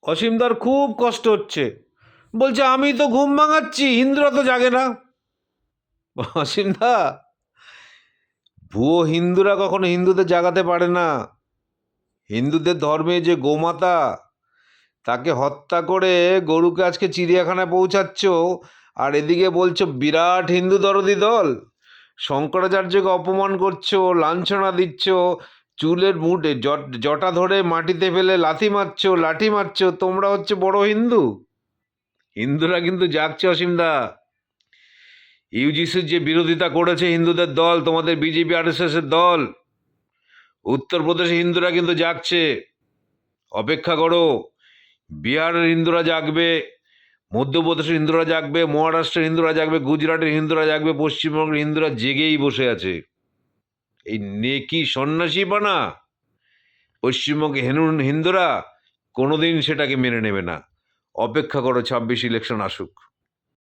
অসীমদার খুব কষ্ট হচ্ছে, বলছে আমি তো ঘুম ভাঙাচ্ছি, হিন্দুরা তো জাগে না। অসীমদা, ভুয়ো হিন্দুরা কখনো হিন্দুদের জাগাতে পারে না। হিন্দুদের ধর্মে যে গোমাতা, তাকে হত্যা করে গরুকে আজকে চিড়িয়াখানায় পৌঁছাচ্ছ, আর এদিকে বলছো বিরাট হিন্দু দরদি দল। শঙ্করাচার্যকে অপমান করছো, লাঞ্ছনা দিচ্ছ, চুলের মুঠে জটা ধরে মাটিতে ফেলে লাঠি মারছো, তোমরা হচ্ছে বড় হিন্দু। হিন্দুরা কিন্তু জাগছে অসীমদা। ইউজিসির যে বিরোধিতা করেছে হিন্দুদের দল, তোমাদের বিজেপি আরএসএস এর দল, উত্তরপ্রদেশে হিন্দুরা কিন্তু জাগছে। অপেক্ষা করো, বিহারের হিন্দুরা জাগবে, মধ্যপ্রদেশের হিন্দুরা জাগবে, মহারাষ্ট্রের হিন্দুরা জাগবে, গুজরাটের হিন্দুরা জাগবে, পশ্চিমবঙ্গের হিন্দুরা জেগেই বসে আছে। এই নেকি সন্ন্যাসী বানা পশ্চিমবঙ্গে হিন্দুরা কোনোদিন সেটাকে মেনে নেবে না। অপেক্ষা করো, 26 ইলেকশন আসুক।